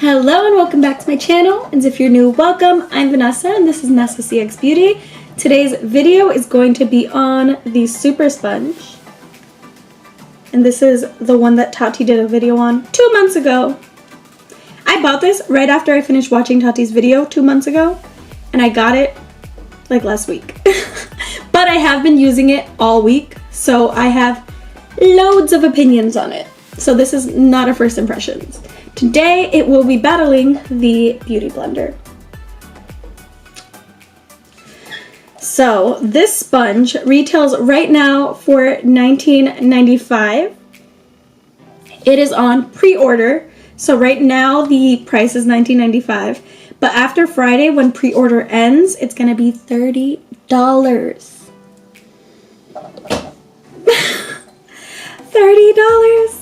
Hello and welcome back to my channel, and if you're new, welcome. I'm Vanessa and this is NessacxBeauty. Today's video is going to be on the Super Sponge, and this is the one that Tati did a video on 2 months ago. I bought this right after I finished watching Tati's video 2 months ago, and I got it like last week. But I have been using it all week, so I have loads of opinions on it. So this is not a first impressions. Today it will be battling the Beauty Blender. So this sponge retails right now for $19.95. It is on pre-order, so right now the price is $19.95. But after Friday, when pre-order ends, it's gonna be $30. $30.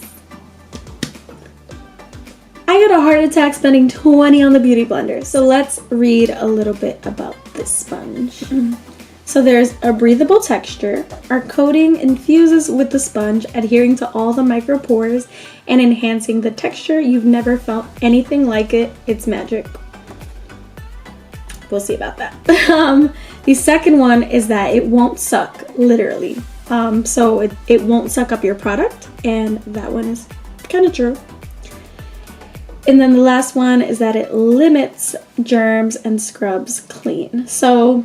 I got a heart attack spending $20 on the Beauty Blender. So let's read a little bit about this sponge. So there's a breathable texture. Our coating infuses with the sponge, adhering to all the micro pores and enhancing the texture. You've never felt anything like it. It's magic. We'll see about that. The second one is that it won't suck, literally. So it won't suck up your product, and that one is kind of true. And then the last one is that it limits germs and scrubs clean. So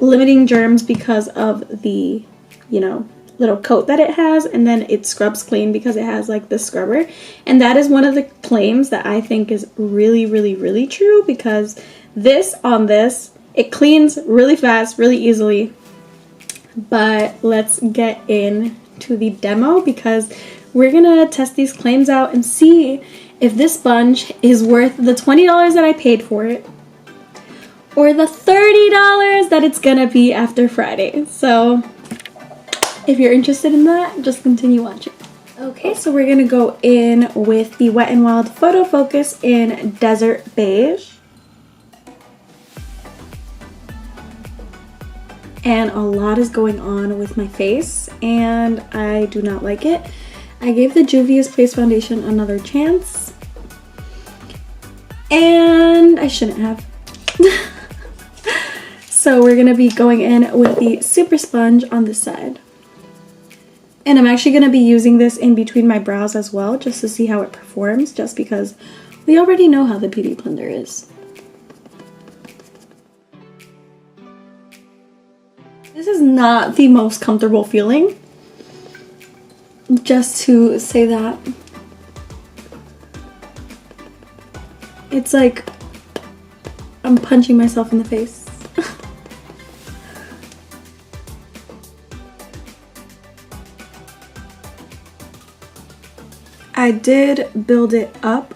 limiting germs because of the, little coat that it has, and then it scrubs clean because it has like the scrubber. And that is one of the claims that I think is really, really, really true, because this, it cleans really fast, really easily. But let's get into the demo, because we're gonna test these claims out and see if this sponge is worth the $20 that I paid for it, or the $30 that it's gonna be after Friday. So if you're interested in that, just continue watching. Okay, so we're gonna go in with the Wet n Wild Photo Focus in Desert Beige. And a lot is going on with my face, and I do not like it. I gave the Juvia's Place Foundation another chance, and I shouldn't have. So we're gonna be going in with the Super Sponge on this side. And I'm actually gonna be using this in between my brows as well, just to see how it performs, just because we already know how the Beauty Blender is. This is not the most comfortable feeling, just to say that. It's like I'm punching myself in the face. I did build it up,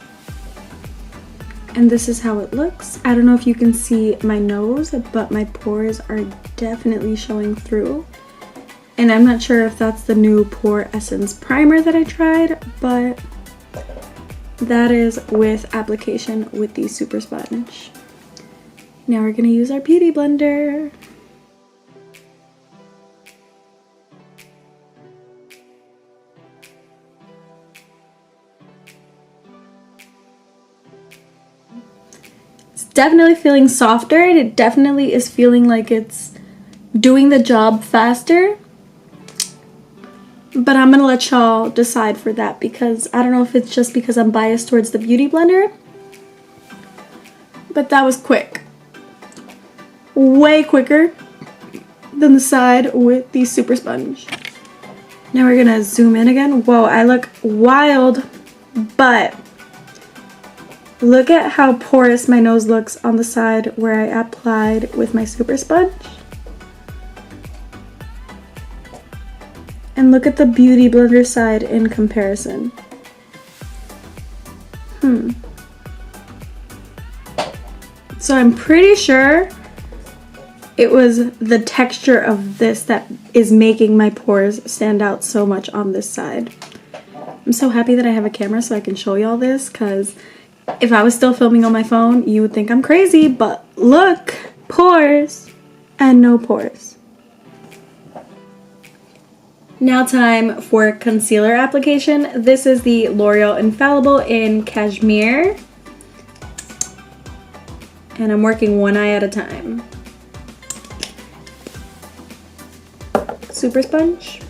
and this is how it looks. I don't know if you can see my nose, but my pores are definitely showing through. And I'm not sure if that's the new Pore Essence primer that I tried, but that is with application with the Super Sponge. Now we're gonna use our Beauty Blender. It's definitely feeling softer, and it definitely is feeling like it's doing the job faster. But I'm gonna let y'all decide for that, because I don't know if it's just because I'm biased towards the Beauty Blender, but that was quick. Way quicker than the side with the Super Sponge. Now we're gonna zoom in again. Whoa, I look wild, but look at how porous my nose looks on the side where I applied with my Super Sponge. And look at the Beauty Blender side in comparison. So I'm pretty sure it was the texture of this that is making my pores stand out so much on this side. I'm so happy that I have a camera so I can show y'all this, because if I was still filming on my phone, you would think I'm crazy, but look, pores and no pores. Now time for concealer application. This is the L'Oreal Infallible in Cashmere. and I'm working one eye at a time. Super sponge.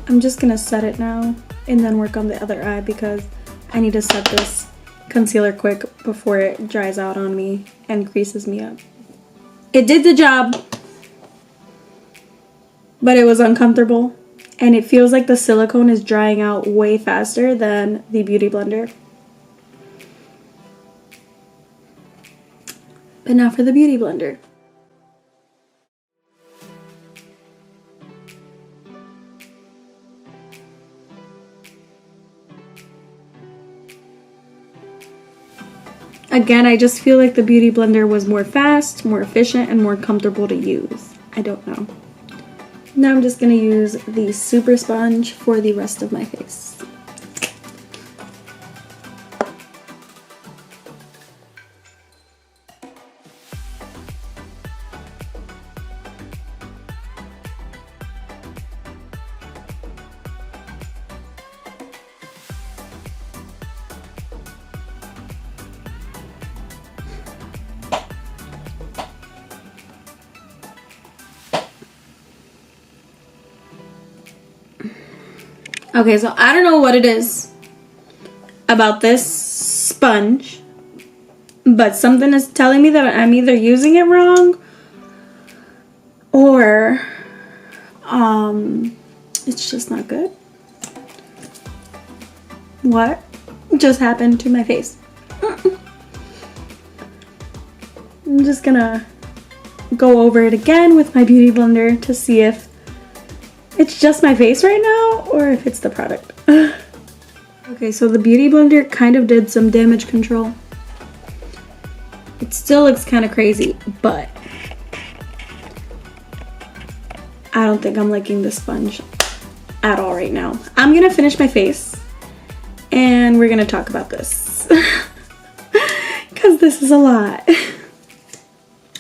I'm just gonna set it now and then work on the other eye because I need to set this concealer quick before it dries out on me and creases me up. It did the job, but it was uncomfortable and it feels like the silicone is drying out way faster than the Beauty Blender. But now for the Beauty Blender. Again, I just feel like the Beauty Blender was more fast, more efficient, and more comfortable to use. I don't know. Now I'm just gonna use the Super Sponge for the rest of my face. Okay, so I don't know what it is about this sponge, but something is telling me that I'm either using it wrong or it's just not good. What just happened to my face? I'm just gonna go over it again with my Beauty Blender to see if it's just my face right now or if it's the product. Okay, so the Beauty Blender kind of did some damage control. It still looks kind of crazy, but I don't think I'm liking the sponge at all right now. I'm gonna finish my face and we're gonna talk about this because this is a lot.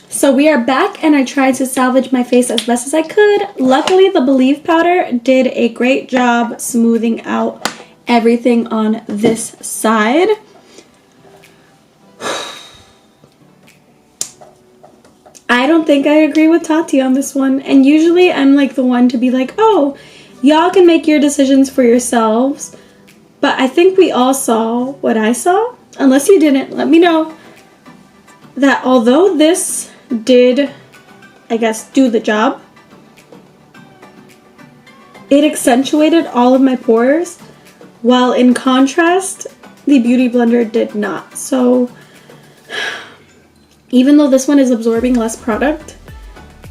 So we are back and I tried to salvage my face as best as I could. Luckily, the Believe powder did a great job smoothing out everything on this side. I don't think I agree with Tati on this one. And usually I'm like the one to be like, oh, y'all can make your decisions for yourselves. But I think we all saw what I saw. Unless you didn't, let me know. That although this did, I guess, do the job, it accentuated all of my pores, while in contrast, the Beauty Blender did not. So even though this one is absorbing less product,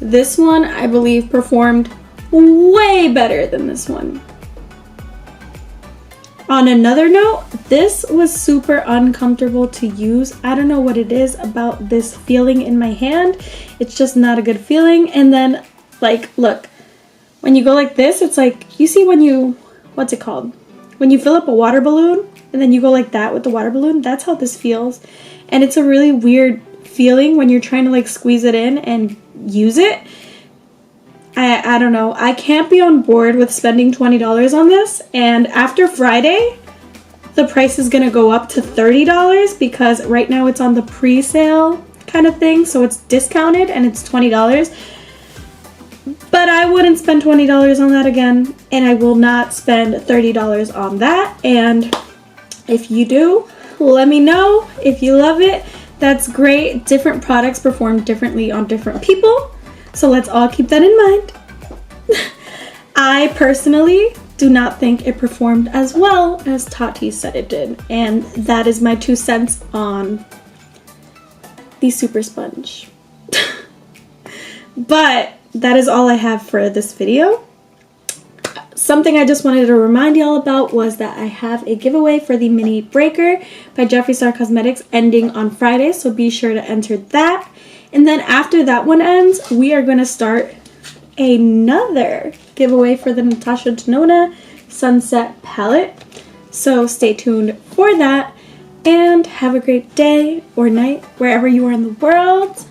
this one, I believe, performed way better than this one. On another note, this was super uncomfortable to use. I don't know what it is about this feeling in my hand. It's just not a good feeling. And then, like, look, when you go like this, it's like, you see when you, what's it called? When you fill up a water balloon and then you go like that with the water balloon, that's how this feels. And it's a really weird feeling when you're trying to like squeeze it in and use it. I don't know. I can't be on board with spending $20 on this. And after Friday, the price is going to go up to $30 because right now it's on the pre-sale kind of thing. So it's discounted and it's $20. But I wouldn't spend $20 on that again. And I will not spend $30 on that. And if you do, let me know. If you love it, that's great. Different products perform differently on different people. So let's all keep that in mind. I personally do not think it performed as well as Tati said it did. And that is my 2 cents on the Super Sponge. But that is all I have for this video. Something I just wanted to remind y'all about was that I have a giveaway for the Mini Breaker by Jeffree Star Cosmetics ending on Friday. So be sure to enter that. And then after that one ends, we are going to start another giveaway for the Natasha Denona Sunset Palette. So stay tuned for that. And have a great day or night wherever you are in the world.